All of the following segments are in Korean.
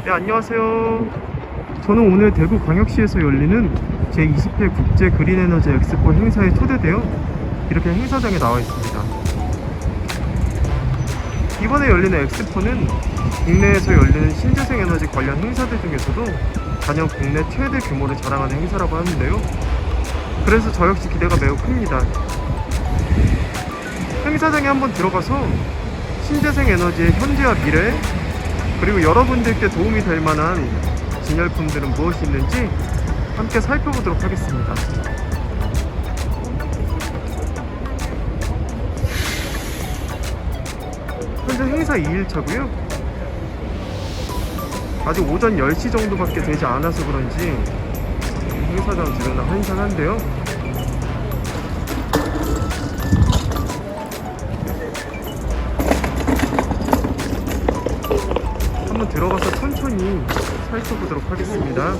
네, 안녕하세요. 저는 오늘 대구광역시에서 열리는 제20회 국제 그린에너지 엑스포 행사에 초대되어 이렇게 행사장에 나와 있습니다. 이번에 열리는 엑스포는 국내에서 열리는 신재생 에너지 관련 행사들 중에서도 단연 국내 최대 규모를 자랑하는 행사라고 하는데요. 그래서 저 역시 기대가 매우 큽니다. 행사장에 한번 들어가서 신재생 에너지의 현재와 미래, 그리고 여러분들께 도움이 될 만한 진열품들은 무엇이 있는지 함께 살펴보도록 하겠습니다. 현재 행사 2일차고요. 아직 오전 10시 정도밖에 되지 않아서 그런지 행사장 주변은 한산한데요. 한번 들어가서 천천히 살펴보도록 하겠습니다.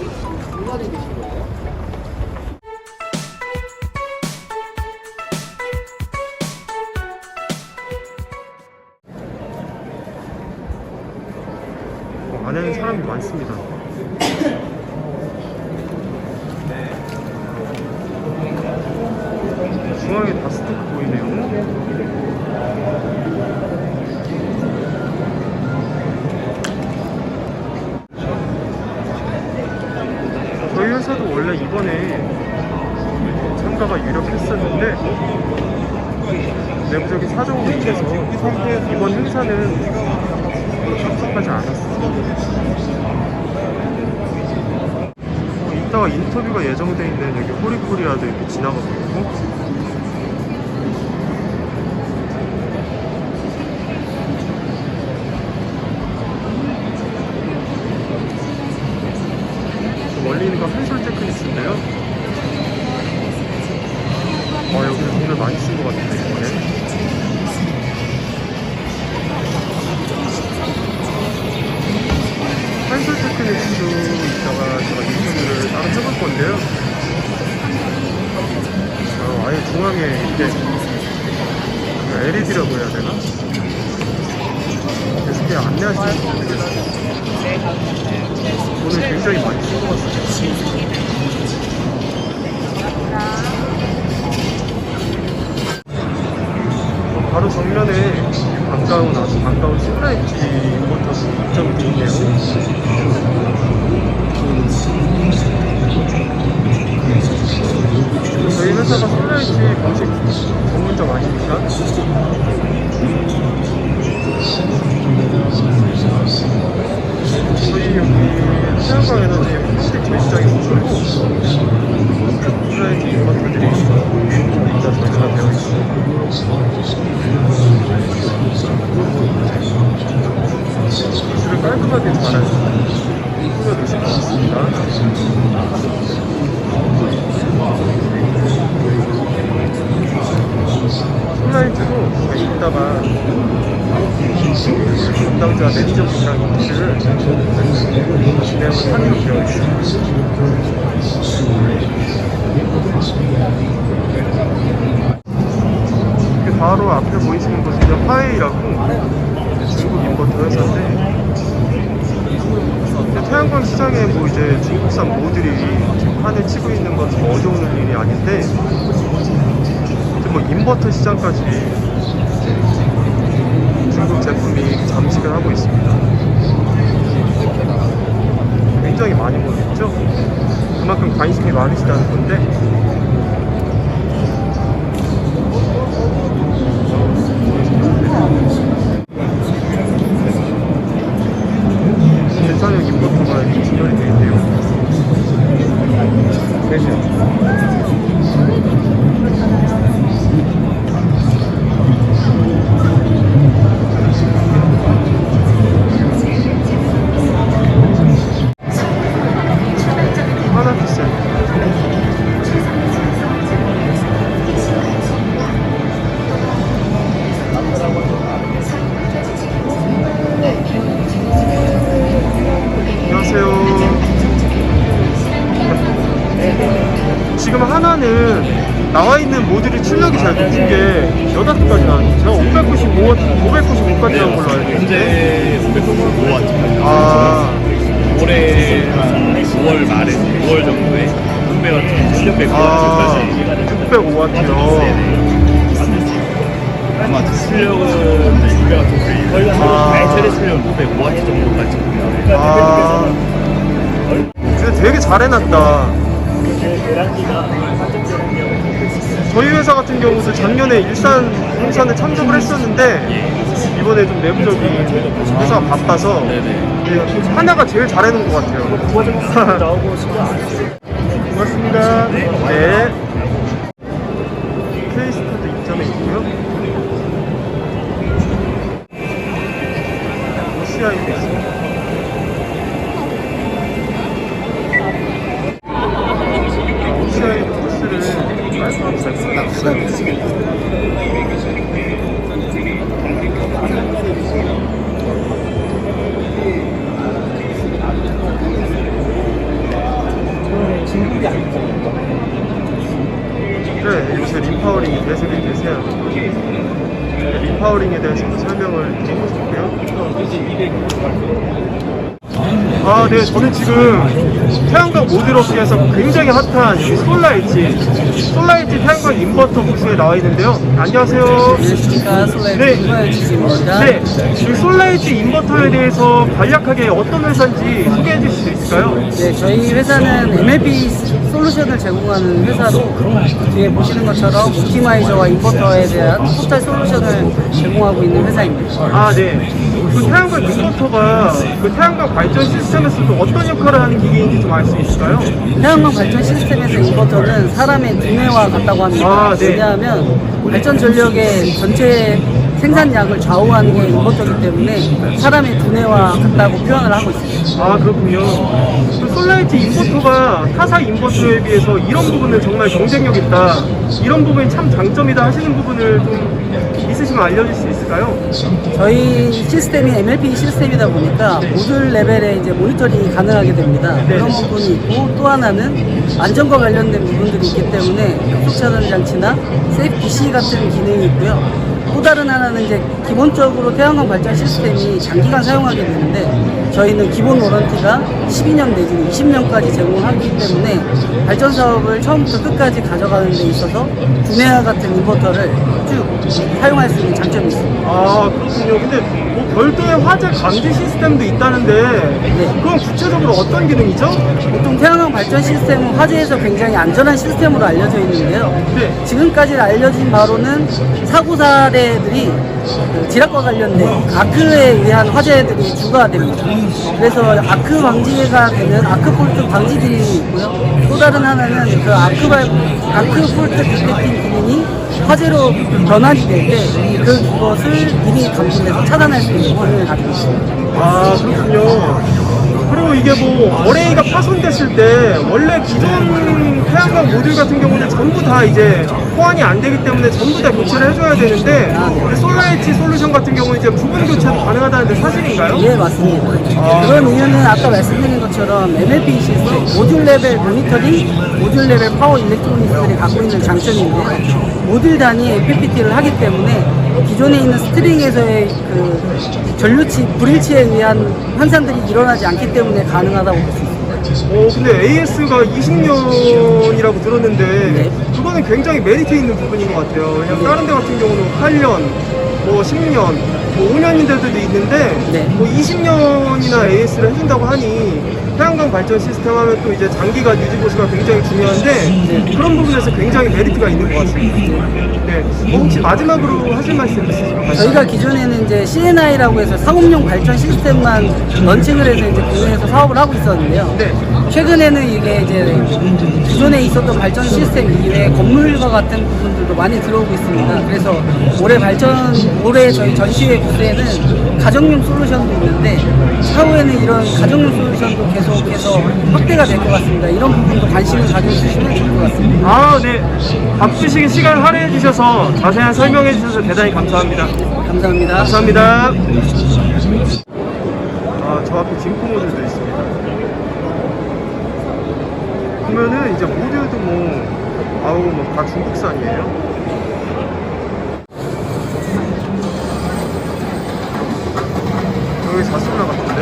안에는 사람이 많습니다. 중앙에 다스토크 보이네요. 저희 회사도 원래 이번에 참가가 유력했었는데 내부적인 사정으로 인해서 이번 행사는 참석하지 않았습니다. 이따가 인터뷰가 예정되어 있는 여기 호리코리아도 이렇게 지나가고 있고, 멀리 있는 건 한솔 테크니스인데요. 여기는 돈을 많이 쓴 것 같은데 이번에. 한솔 테크닉스도 이따가 제가 인터뷰를 따로 해볼 건데요. 아예 중앙에 이렇게 LED라고 해야 되나? 계속 그냥 안내하시는 분들 계세요. 오늘 굉장히 많이 쓴 것 같습니다. 바로 정면에 아주 반가운 슬라이트 인버터도 입점이 되어 있네요. 저희 회사가 슬라이트 공식 전문점 아닙니까? 저희 여기 태양광 에너지 공식 전시장에 오시고 슬라이트 인버터들이 진짜 전시가 되어 있습니다. 기술을 깔끔하게 잘 꾸며주신 것 같습니다. 슬라이드도 이따가 담당자 매니저분이랑 인터뷰를 진행을 하기로 되어 있습니다. 바로 앞에 보이시는 곳은 화웨이라고 중국 인버터 회사인데, 태양광 시장에 뭐 이제 중국산 모듈이 지금 판에 치고 있는 건 좀 어려운 일이 아닌데, 이제 뭐 인버터 시장까지 중국 제품이 잠식을 하고 있습니다. 굉장히 많이 보겠죠? 그만큼 관심이 많으시다는 건데, 대산형 인버터가 이렇게 진열이 되어 있네요. 하나 비싸요. 지금 하나는 나와 있는 모듈이 출력이 잘 높은 게 몇 와트까지 나왔죠? 제가 595까지 나온 걸로 알고 있는데. 현재 595와트. 아, 올해 한 5월 말에 5월 정도에 600W 1600W 605W요. 아마 출력은 600W 정도 최대 출력은 505W 정도까지 아, 근데 되게 잘 해놨다. 저희 회사 같은 경우도 작년에 일산 공산에 참석을 했었는데 이번에 좀 내부적인 회사가 바빠서 하나가 제일 잘 해놓은 것 같아요. 고맙습니다. 네. 케이스카드 입점해 있고요. OCI도 있습니다. OCI 코스를 깔끔하게 잘 써놨어요. 네, 이곳에 림파워링이 배설이 되세요. 림파워링에 대해서도 설명을 드리고 싶고요. 아, 네, 저는 지금 태양광 모듈업계에서 굉장히 핫한 여기 솔라엣지 태양광 인버터 부스에 나와 있는데요. 안녕하세요. 안녕하십니까. 솔라엣지 임버터입니다. 네, 이 솔라엣지 인버터에 대해서 간략하게 어떤 회사인지 소개해 주실 수 있을까요? 네, 저희 회사는 MLP 솔루션을 제공하는 회사로 뒤에 보시는 것처럼 옵티마이저와 인버터에 대한 토탈 솔루션을 제공하고 있는 회사입니다. 아, 네. 그 태양광 인버터가 그 태양광 발전 시스템에서도 어떤 역할을 하는 기계인지 좀 알 수 있을까요? 태양광 발전 시스템에서 인버터는 사람의 두뇌와 같다고 합니다. 아, 네. 왜냐하면 발전 전력의 전체 생산량을 좌우하는 게 인버터이기 때문에 사람의 두뇌와 같다고 표현을 하고 있습니다. 아, 그렇군요. 그 솔라이트 인버터가 타사 인버터에 비해서 이런 부분은 정말 경쟁력 있다, 이런 부분이 참 장점이다 하시는 부분을 좀 있으시면 알려줄 수 있을까요? 저희 시스템이 MLP 시스템이다 보니까 모듈 레벨의 이제 모니터링이 가능하게 됩니다. 그런 부분이 있고, 또 하나는 안전과 관련된 부분들이 있기 때문에 급속 차단 장치나 세이프 DC 같은 기능이 있고요. 또 다른 하나는 이제 기본적으로 태양광 발전 시스템이 장기간 사용하게 되는데 저희는 기본 워런티가 12년 내지는 20년까지 제공하기 때문에 발전 사업을 처음부터 끝까지 가져가는 데 있어서 두뇌와 같은 인버터를 쭉 사용할 수 있는 장점이 있습니다. 아, 그렇군요. 근데 뭐 별도의 화재 감지 시스템도 있다는데 그건 구체적으로 어떤 기능이죠? 보통 태양광 발전 시스템은 화재에서 굉장히 안전한 시스템으로 알려져 있는데요. 네. 지금까지 알려진 바로는 사고 사례들이 그 지락과 관련된 아크에 의한 화재들이 주가 됩니다. 그래서 아크 방지가 되는 아크 폴트 방지 기능이 있고요. 또 다른 하나는 그 아크 폴트 디텍팅 기능이 화재로 변환이 될 때 그것을 미리 감지해서 차단할 수 있는 기능을 가지고 있습니다. 아, 그렇군요. 그리고 이게 뭐 어레이가 파손됐을 때 원래 기존 태양광 모듈 같은 경우는 전부 다 이제 호환이 안 되기 때문에 전부 다 교체를 해줘야 되는데 솔라엣지 솔루션 같은 경우는 이제 부분 교체도 가능하다는데 사실인가요? 예, 맞습니다. 그런 이유는 아까 말씀드린 것처럼 MLP 시스템, 모듈 레벨 모니터링, 모듈 레벨 파워 일렉트로닉스들이 갖고 있는 장점인데요. 모듈 단위 FPT를 하기 때문에 기존에 있는 스트링에서의 그 전류치, 불일치에 의한 현상들이 일어나지 않기 때문에 가능하다고 볼 수 있습니다. 근데 AS가 20년이라고 들었는데 그거는 굉장히 메리트 있는 부분인 것 같아요. 왜냐면 다른 데 같은 경우는 8년, 뭐 10년, 뭐 5년인 데들도 있는데 뭐 20년이나 AS를 해준다고 하니 태양광 발전 시스템 하면 또 이제 장기간 유지 보수가 굉장히 중요한데 그런 부분에서 굉장히 메리트가 있는 것 같습니다. 네. 혹시 마지막으로 하실 말씀 있으실까요? 저희가 기존에는 이제 CNI라고 해서 상업용 발전 시스템만 런칭을 해서 이제 국내에서 사업을 하고 있었는데요. 최근에는 이게 이제 기존에 있었던 발전 시스템 이외에 건물과 같은 부분들도 많이 들어오고 있습니다. 그래서 올해 저희 전시회 부스에는 가정용 솔루션도 있는데 차후에는 이런 가정용 솔루션도 계속해서 확대가 될 것 같습니다. 이런 부분도 관심을 가져주시면 좋을 것 같습니다. 아, 네. 바쁘시게 시간 할애해 주셔서 자세한 설명해 주셔서 대단히 감사합니다. 감사합니다. 감사합니다. 아, 저 앞에 진코 모듈도 있습니다. 보면은 이제 모듈도 뭐 다 중국산이에요. 여기 자스나 같은데?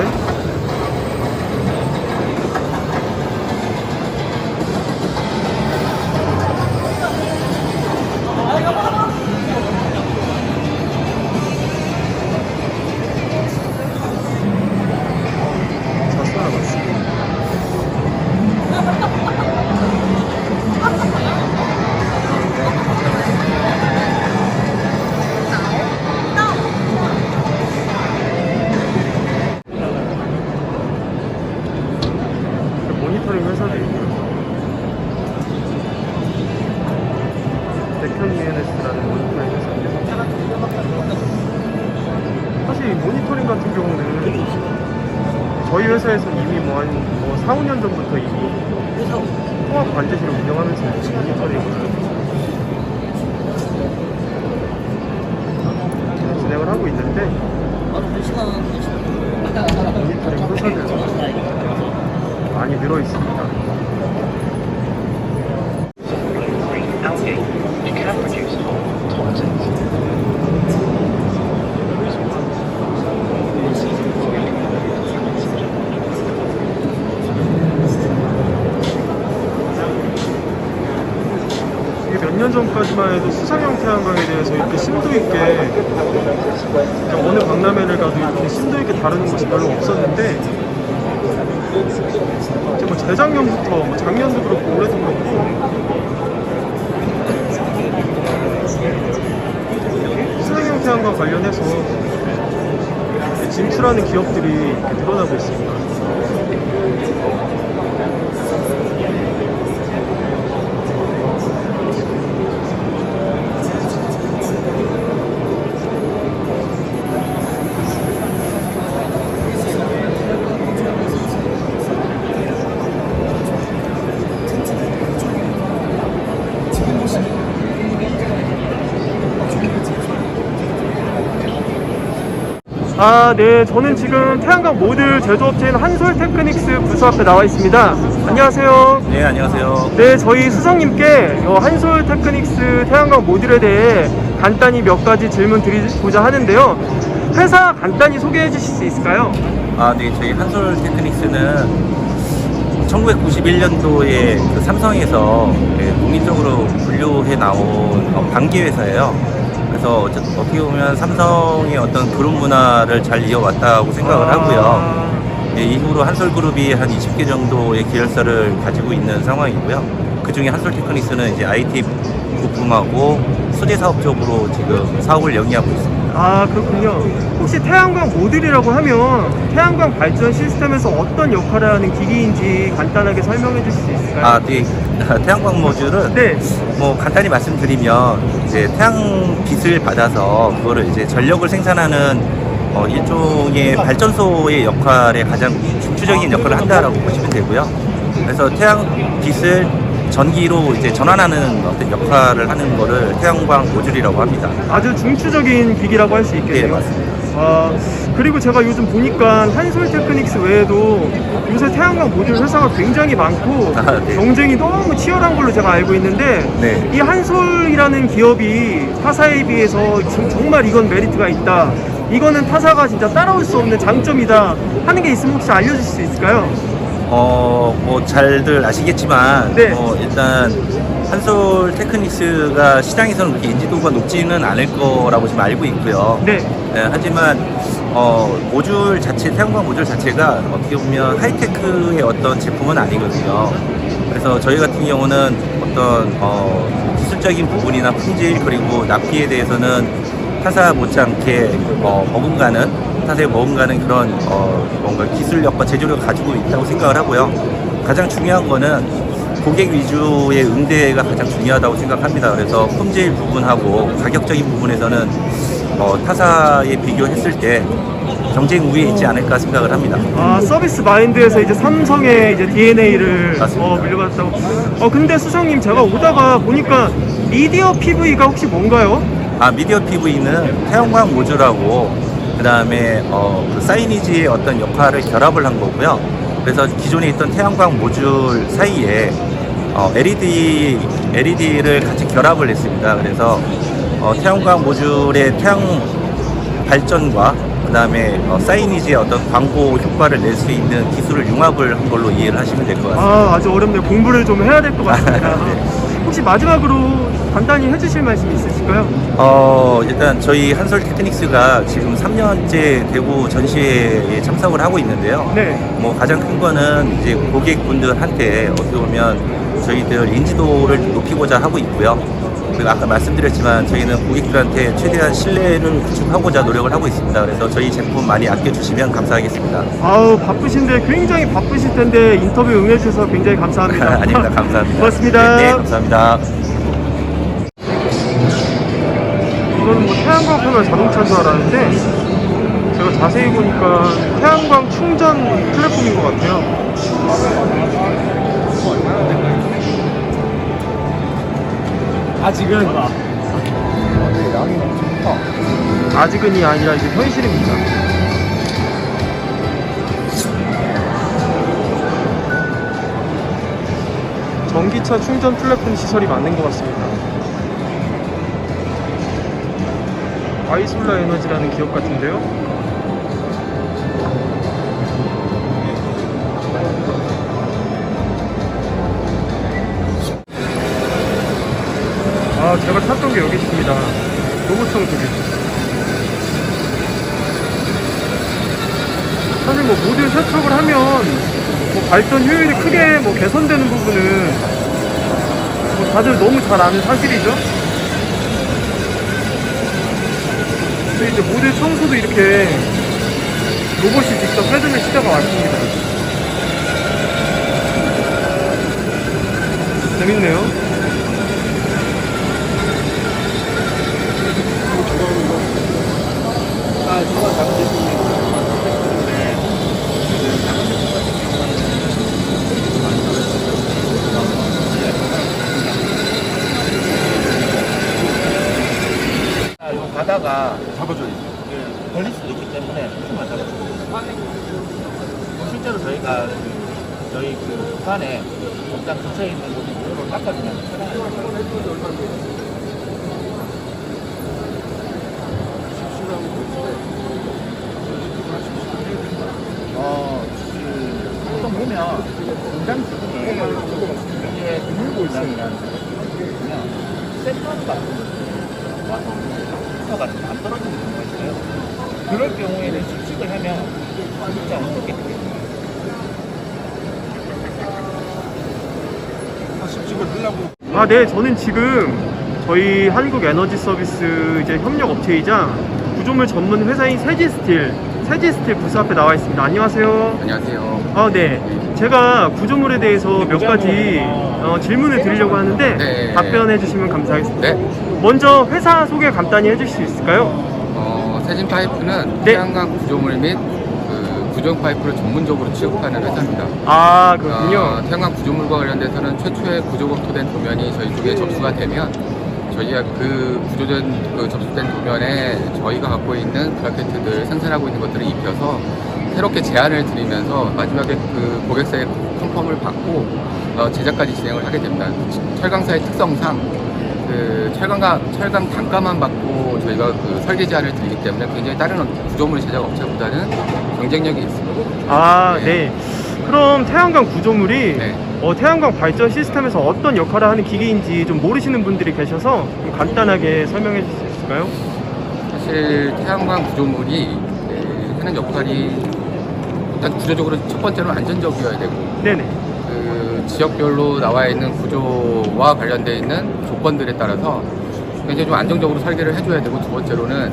회사들이고요. 백현 ENS라는 모니터링 회사인데, 사실 이 모니터링 같은 경우는 저희 회사에서는 이미 한 4, 5년 전부터 이미 통합 관제실을 운영하면서 모니터링을 진행을 하고 있는데, 모니터링 회사들 많이 늘어 있습니다. 몇 년 전까지만 해도 수상형 태양광에 대해서 이렇게 심도 있게, 그냥 어느 박람회를 가도 이렇게 심도 있게 다루는 곳이 별로 없었는데, 이제 뭐 재작년부터, 작년도 그렇고 올해도 그렇고 수상형 태양광 관련해서 진출하는 기업들이 이렇게 늘어나고 있습니다. 네, 저는 지금 태양광 모듈 제조업체인 한솔테크닉스 부서 앞에 나와 있습니다. 안녕하세요. 네, 안녕하세요. 네, 저희 수석님께 한솔테크닉스 태양광 모듈에 대해 간단히 몇 가지 질문 드리고자 하는데요. 회사 간단히 소개해 주실 수 있을까요? 네, 저희 한솔테크닉스는 1991년도에 그 삼성에서 독립적으로 분류해 나온 반기 회사예요. 그래서 어떻게 보면 삼성의 어떤 그룹 문화를 잘 이어왔다고 생각을 하고요. 이후로 한솔그룹이 한 20개 정도의 계열사를 가지고 있는 상황이고요. 그 중에 한솔테크닉스는 이제 IT 부품하고 소재 사업 쪽으로 지금 사업을 영위하고 있습니다. 그렇군요. 혹시 태양광 모듈이라고 하면 태양광 발전 시스템에서 어떤 역할을 하는 기기인지 간단하게 설명해 주실 수 있을까요? 네. 태양광 모듈은 네. 뭐 간단히 말씀드리면 이제 태양빛을 받아서 그거를 이제 전력을 생산하는 일종의 발전소의 역할에 가장 중추적인 역할을 한다라고 보시면 되고요. 그래서 태양빛을 전기로 이제 전환하는 어떤 역할을 하는 거를 태양광 모듈이라고 합니다. 아주 중추적인 기기라고 할 수 있겠네요. 네, 맞습니다. 그리고 제가 요즘 보니까 한솔테크닉스 외에도 요새 태양광 모듈 회사가 굉장히 많고 네. 경쟁이 너무 치열한 걸로 제가 알고 있는데, 네. 이 한솔이라는 기업이 타사에 비해서 지금 정말 이건 메리트가 있다, 이거는 타사가 진짜 따라올 수 없는 장점이다 하는 게 있으면 혹시 알려주실 수 있을까요? 뭐 잘들 아시겠지만 네. 일단 한솔테크닉스가 시장에서는 그렇게 인지도가 높지는 않을 거라고 지금 알고 있고요. 네. 하지만 모듈 자체, 태양광 모듈 자체가 어떻게 보면 하이테크의 어떤 제품은 아니거든요. 그래서 저희 같은 경우는 어떤 기술적인 부분이나 품질 그리고 납기에 대해서는 타사 못지않게 타사에 머금가는 그런 뭔가 기술력과 제조력을 가지고 있다고 생각을 하고요. 가장 중요한 거는 고객 위주의 응대가 가장 중요하다고 생각합니다. 그래서 품질 부분하고 가격적인 부분에서는 타사에 비교했을 때 경쟁 우위에 있지 않을까 생각을 합니다. 서비스 마인드에서 이제 삼성의 이제 DNA를 맞습니다. 물려받았다고. 근데 수석님, 제가 오다가 보니까 미디어 PV가 혹시 뭔가요? 미디어 PV는 태양광 모듈하고 그 다음에 그 사이니지의 어떤 역할을 결합을 한 거고요. 그래서 기존에 있던 태양광 모듈 사이에 LED를 같이 결합을 했습니다. 그래서 태양광 모듈의 태양 발전과 그 다음에 사이니지의 어떤 광고 효과를 낼 수 있는 기술을 융합을 한 걸로 이해를 하시면 될 것 같습니다. 아주 어렵네요. 공부를 좀 해야 될 것 같습니다. 네. 혹시 마지막으로 간단히 해주실 말씀 있으실까요? 일단 저희 한솔테크닉스가 지금 3년째 대구 전시회에 참석을 하고 있는데요. 네. 뭐 가장 큰 거는 이제 고객분들한테 어떻게 보면 저희들 인지도를 높이고자 하고 있고요. 그리고 아까 말씀드렸지만 저희는 고객들한테 최대한 신뢰를 구축하고자 노력을 하고 있습니다. 그래서 저희 제품 많이 아껴주시면 감사하겠습니다. 아우 바쁘신데 굉장히 바쁘실 텐데 인터뷰 응해주셔서 굉장히 감사합니다. 아닙니다. 감사합니다. 고맙습니다. 네, 감사합니다. 이거는 뭐 태양광 패널 자동차인 줄 알았는데 제가 자세히 보니까 태양광 충전 플랫폼인 것 같아요. 아직은이 아니라 이제 현실입니다. 전기차 충전 플랫폼 시설이 맞는 것 같습니다. 아이솔라 에너지라는 기업 같은데요. 아, 제가 탔던 게 여기 있습니다. 로봇청 쪽에. 사실 뭐 모든 세척을 하면 뭐 발전 효율이 크게 뭐 개선되는 부분은 뭐 다들 너무 잘 아는 사실이죠. 근데 이제 모델 청소도 이렇게 로봇이 직접 해주는 시대가 왔습니다. 재밌네요. 이거 가다가 잡아줘야지. 걸릴 수도 있기 때문에 조금만 잡아줘요. 실제로 저희가 저희 그 구간에 공장 근처에 있는 곳으로 닦아주면 보통 보면 공장 주변에 이게 드물고 공장이라는 거는 센터 같은 거 와서 가 좀 안 떨어지는 경우가 있어요. 그럴 경우에는 씩씩을 하면 진짜 어떻게 되겠어요? 씩씩을 하려고. 아, 네, 저는 지금 저희 한국에너지 서비스 이제 협력 업체이자 구조물 전문 회사인 세지스틸 부스 앞에 나와 있습니다. 안녕하세요. 안녕하세요. 아, 네. 제가 구조물에 대해서 몇 가지 질문을 드리려고 하는데 네. 답변해 주시면 감사하겠습니다. 네. 먼저 회사 소개 간단히 해주실 수 있을까요? 세진 파이프는 네. 태양광 구조물 및 그 구조용 파이프를 전문적으로 취급하는 회사입니다. 아, 그렇군요. 태양광 구조물과 관련돼서는 최초의 구조 검토된 도면이 저희 쪽에 접수가 되면 저희가 그 구조된 그 접수된 도면에 저희가 갖고 있는 브라켓들 생산하고 있는 것들을 입혀서 새롭게 제안을 드리면서 마지막에 그 고객사의 컨펌을 받고 제작까지 진행을 하게 됩니다. 철강사의 특성상 그 철강 단가만 받고 저희가 그 설계 제안을 드리기 때문에 굉장히 다른 구조물 제작 업체보다는 경쟁력이 있습니다. 아, 네. 네. 그럼 태양광 구조물이 네. 태양광 발전 시스템에서 어떤 역할을 하는 기계인지 좀 모르시는 분들이 계셔서 좀 간단하게 설명해 주실 수 있을까요? 사실 태양광 구조물이 하는 역할이 일단 구조적으로 첫 번째로는 안전적이어야 되고 네네. 그 지역별로 나와 있는 구조와 관련되어 있는 조건들에 따라서 굉장히 좀 안정적으로 설계를 해줘야 되고, 두 번째로는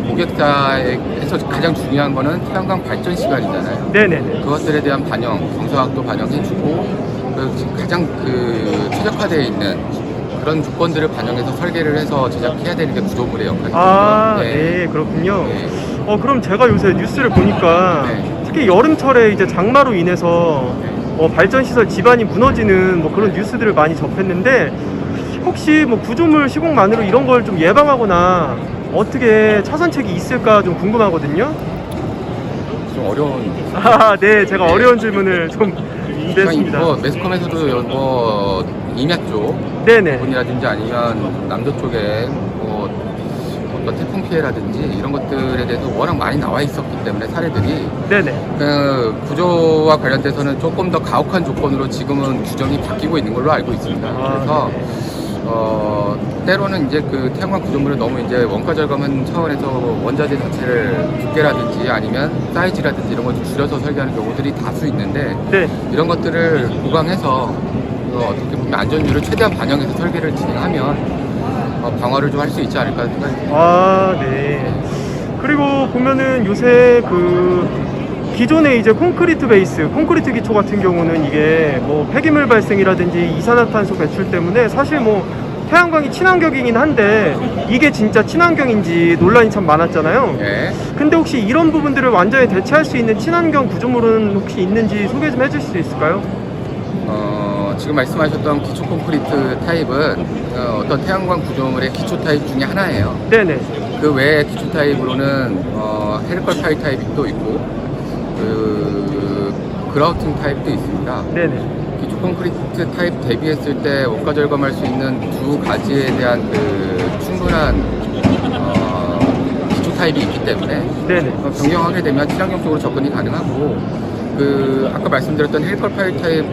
고객사에서 가장 중요한 거는 태양광 발전 시간이잖아요. 네네네. 그것들에 대한 반영, 경사각도 반영해주고 가장 그 최적화되어 있는 그런 조건들을 반영해서 설계를 해서 제작해야 되는 게 구조물의 역할입니다. 아, 네, 그렇군요. 네. 그럼 제가 요새 뉴스를 보니까 네. 특히 여름철에 이제 장마로 인해서 발전시설 지반이 무너지는 뭐 그런 뉴스들을 많이 접했는데, 혹시 뭐 구조물 시공만으로 이런 걸 좀 예방하거나 어떻게 차선책이 있을까 좀 궁금하거든요. 좀 어려운. 아, 네, 제가 어려운 질문을 좀 냈습니다. 뭐 매스컴에서도 뭐 임야 쪽 네네. 부분이라든지 아니면 남도 쪽에 뭐 어떤 태풍 피해라든지 이런 것들에 대해서 워낙 많이 나와 있었기 때문에 사례들이 네네. 그 구조와 관련돼서는 조금 더 가혹한 조건으로 지금은 규정이 바뀌고 있는 걸로 알고 있습니다. 그래서 때로는 이제 그 태양광 구조물을 너무 이제 원가 절감한 차원에서 원자재 자체를 두께라든지 아니면 사이즈라든지 이런 걸 좀 줄여서 설계하는 경우들이 다수 있는데, 네. 이런 것들을 보강해서 어떻게 보면 안전율을 최대한 반영해서 설계를 진행하면 방어를 좀 할 수 있지 않을까 생각합니다. 아, 네. 그리고 보면은 요새 그 기존의 이제 콘크리트 베이스, 콘크리트 기초 같은 경우는 이게 뭐 폐기물 발생이라든지 이산화탄소 배출 때문에 사실 뭐 태양광이 친환경이긴 한데 이게 진짜 친환경인지 논란이 참 많았잖아요. 예. 근데 혹시 이런 부분들을 완전히 대체할 수 있는 친환경 구조물은 혹시 있는지 소개 좀 해줄 수 있을까요? 지금 말씀하셨던 기초 콘크리트 타입은 어떤 태양광 구조물의 기초 타입 중에 하나예요. 네네. 그 외에 기초 타입으로는 헤리컬 파일 타입도 있고 그라우팅 타입도 있습니다. 네네. 기초 콘크리트 타입 대비했을 때 원가 절감할 수 있는 두 가지에 대한 그 충분한 기초 타입이 있기 때문에 네네. 변경하게 되면 친환경적으로 접근이 가능하고 그 아까 말씀드렸던 헤리컬 파일 타입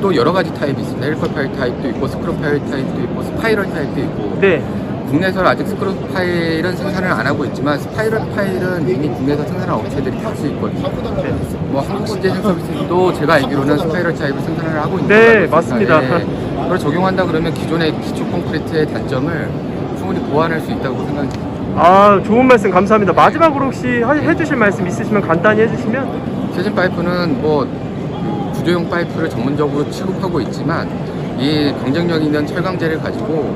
또 여러 가지 타입이 있습니다. 헤리컬 파일 타입도 있고 스크루 파일 타입도 있고 스파이럴 타입도 있고 네. 국내에서 아직 스크루 파일은 생산을 안 하고 있지만 스파이럴 파일은 이미 국내에서 생산한 업체들이 할 수 있거든요. 네. 뭐 한국시제생 서비스도 제가 알기로는 스파이럴 타입을 생산을 하고 있는 네, 걸로 알고 맞습니다. 있습니다. 예. 그걸 적용한다 그러면 기존의 기초 콘크리트의 단점을 충분히 보완할 수 있다고 생각합니다. 아, 좋은 말씀 감사합니다. 마지막으로 혹시 해주실 말씀 있으시면 간단히 해주시면. 세진 파이프는 뭐 구조용 파이프를 전문적으로 취급하고 있지만 이 경쟁력 있는 철강제를 가지고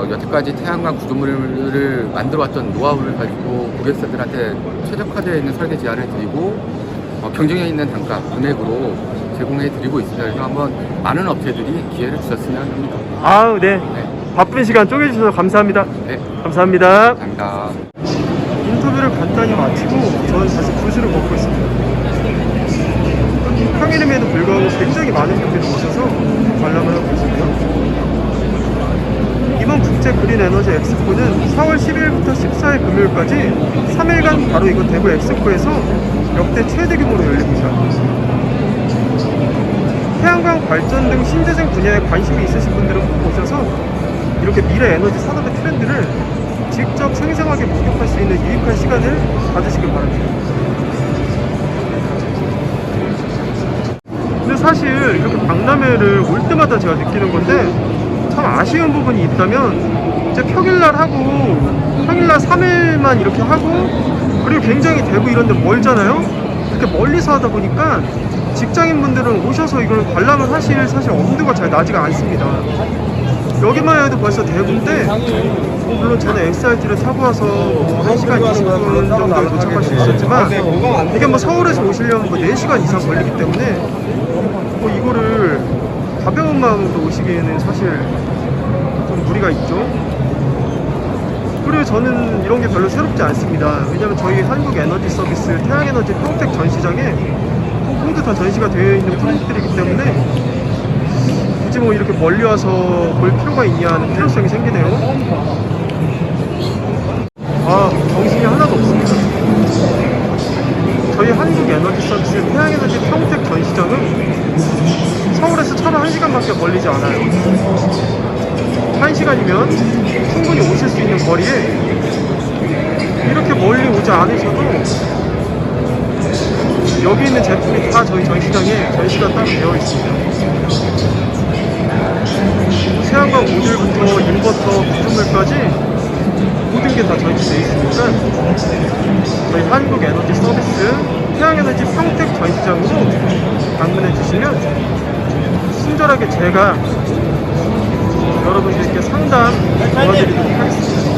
여태까지 태양광 구조물을 만들어왔던 노하우를 가지고 고객사들한테 최적화되어 있는 설계 제안을 드리고 경쟁력 있는 단가, 금액으로 제공해 드리고 있습니다. 그래서 한번 많은 업체들이 기회를 주셨으면 합니다. 아우, 네. 네, 바쁜 시간 쪼개주셔서 감사합니다. 네, 감사합니다. 감사합니다. 인터뷰를 간단히 마치고 저는 다시 부스를 걷고 있습니다. 평일임에도 불구하고 굉장히 많은 분들이 오셔서 관람을 하고 있습니다. 이번 국제 그린 에너지 엑스포는 4월 12일부터 14일 금요일까지 3일간 바로 이곳 대구 엑스포에서 역대 최대 규모로 열립니다. 태양광 발전 등 신재생 분야에 관심이 있으신 분들은 꼭 오셔서 이렇게 미래 에너지 산업의 트렌드를 직접 생생하게 목격할 수 있는 유익한 시간을 가지시길 바랍니다. 근데 사실 이렇게 박람회를 올 때마다 제가 느끼는 건데 참 아쉬운 부분이 있다면 이제 평일날 하고 평일날 3일만 이렇게 하고 그리고 굉장히 대구 이런 데 멀잖아요. 이렇게 멀리서 하다 보니까 직장인분들은 오셔서 이걸 관람을 하실 사실 엄두가 잘 나지가 않습니다. 여기만 해도 벌써 대구인데 물론 저는 XRT를 타고 와서 1시간 20분 정도에 도착할 수 있었지만 이게 뭐 서울에서 오시려면 뭐 4시간 이상 걸리기 때문에 뭐 이거를 가벼운 마음으로 오시기에는 사실 좀 무리가 있죠. 그리고 저는 이런 게 별로 새롭지 않습니다. 왜냐면 저희 한국에너지서비스 태양에너지 평택 전시장에 모두 다 전시가 되어 있는 프로젝트이기 때문에 굳이 뭐 이렇게 멀리 와서 볼 필요가 있냐 하는 필요성이 생기네요. 아, 정신이 하나도 없습니다. 저희 한국에너지서비스 태양에너지 평택 전시장은 서울에서 차로 1시간밖에 걸리지 않아요. 1시간이면 충분히 오실 수 있는 거리에 이렇게 멀리 오지 않으셔도 여기 있는 제품이 다 저희 전시장에 전시가 따로 되어 있습니다. 태양광 모듈부터 인버터, 구조물까지 모든 게 다 전시되어 있으니까 저희 한국에너지서비스 태양에너지 평택 전시장으로 방문해 주시면 친절하게 제가 여러분들께 상담 도와드리도록 하겠습니다.